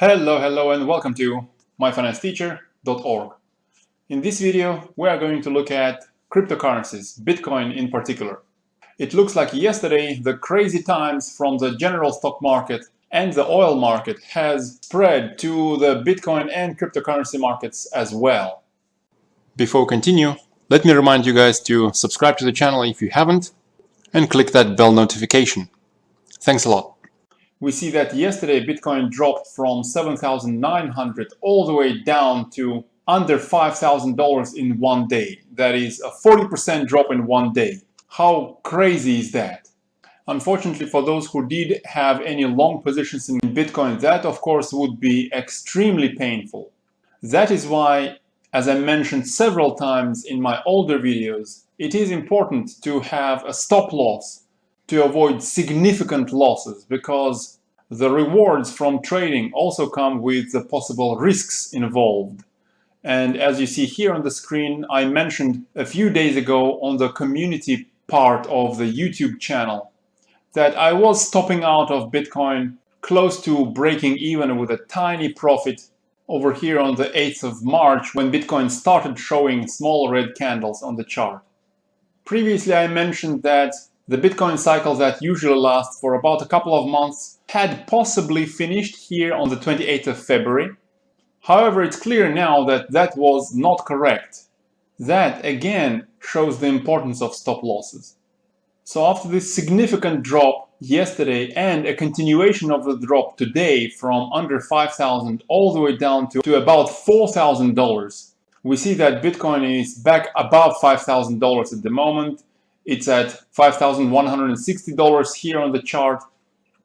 Hello, and welcome to myfinancesteacher.org. In this video, we are going to look at cryptocurrencies, Bitcoin in particular. It looks like yesterday the crazy times from the general stock market and the oil market has spread to the Bitcoin and cryptocurrency markets as well. Before we continue, let me remind you guys to subscribe to the channel if you haven't and click that bell notification. Thanks a lot. We see that yesterday Bitcoin dropped from 7,900 all the way down to under $5,000 in one day. That is a 40% drop in one day. How crazy is that? Unfortunately, for those who did have any long positions in Bitcoin, that of course would be extremely painful. That is why, as I mentioned several times in my older videos, it is important to have a stop loss to avoid significant losses, because the rewards from trading also come with the possible risks involved. And as you see here on the screen, I mentioned a few days ago on the community part of the YouTube channel that I was stopping out of Bitcoin close to breaking even with a tiny profit over here on the 8th of March when Bitcoin started showing small red candles on the chart. Previously, I mentioned that the Bitcoin cycle that usually lasts for about a couple of months had possibly finished here on the 28th of February. However, it's clear now that that was not correct. That again shows the importance of stop losses. So after this significant drop yesterday and a continuation of the drop today from under $5,000 all the way down to about $4,000, we see that Bitcoin is back above $5,000 at the moment. It's at $5,160 here on the chart.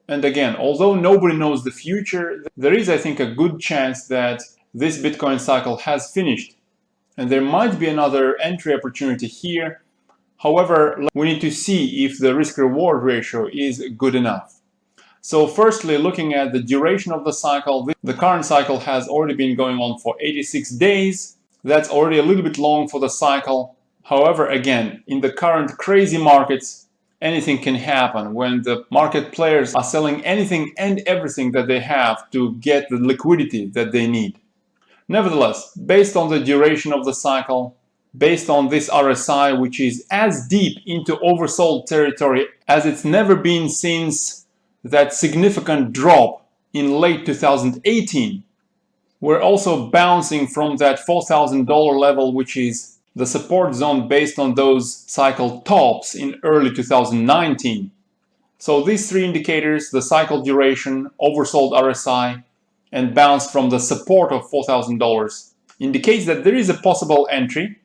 And again, although nobody knows the future, there is, I think, a good chance that this Bitcoin cycle has finished. And there might be another entry opportunity here. However, we need to see if the risk-reward ratio is good enough. So firstly, looking at the duration of the cycle, the current cycle has already been going on for 86 days. That's already a little bit long for the cycle. However, again, in the current crazy markets, anything can happen when the market players are selling anything and everything that they have to get the liquidity that they need. Nevertheless, based on the duration of the cycle, based on this RSI, which is as deep into oversold territory as it's never been since that significant drop in late 2018, we're also bouncing from that $4,000 level, which is the support zone based on those cycle tops in early 2019. So these three indicators, the cycle duration, oversold RSI, and bounce from the support of $4,000, indicates that there is a possible entry.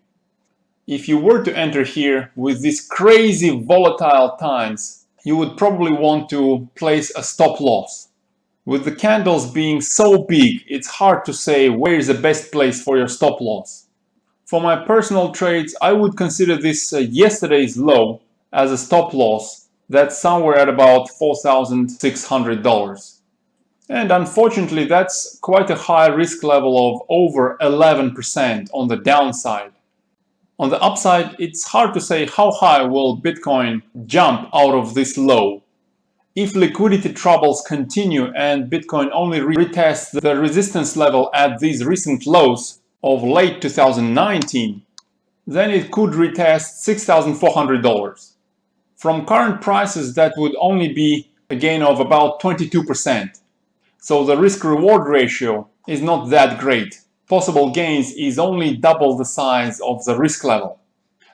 If you were to enter here with these crazy volatile times, you would probably want to place a stop loss. With the candles being so big, it's hard to say where is the best place for your stop loss. For my personal trades, I would consider this yesterday's low as a stop loss. That's somewhere at about $4,600. And unfortunately, that's quite a high risk level of over 11% on the downside. On the upside, it's hard to say how high will Bitcoin jump out of this low. If liquidity troubles continue and Bitcoin only retests the resistance level at these recent lows of late 2019, then it could retest $6,400. From current prices, that would only be a gain of about 22%. So the risk-reward ratio is not that great. Possible gains is only double the size of the risk level.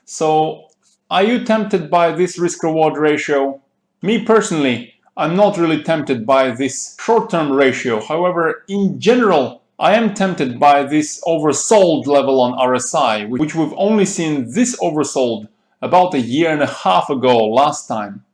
So are you tempted by this risk-reward ratio? Me personally, I'm not really tempted by this short-term ratio. However, in general, I am tempted by this oversold level on RSI, which we've only seen this oversold about a year and a half ago last time.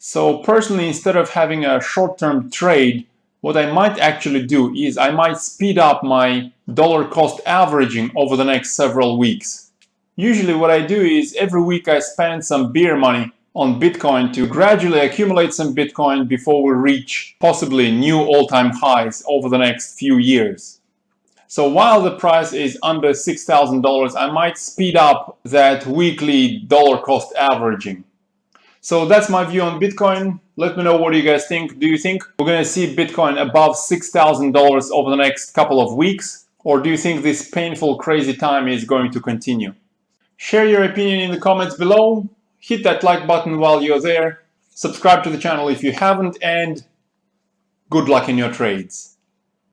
So personally, instead of having a short-term trade, what I might actually do is I might speed up my dollar cost averaging over the next several weeks. Usually what I do is every week I spend some beer money on Bitcoin to gradually accumulate some Bitcoin before we reach possibly new all-time highs over the next few years. So while the price is under $6,000, I might speed up that weekly dollar cost averaging. So that's my view on Bitcoin. Let me know what you guys think. Do you think we're going to see Bitcoin above $6,000 over the next couple of weeks? Or do you think this painful, crazy time is going to continue? Share your opinion in the comments below. Hit that like button while you're there. Subscribe to the channel if you haven't, and good luck in your trades.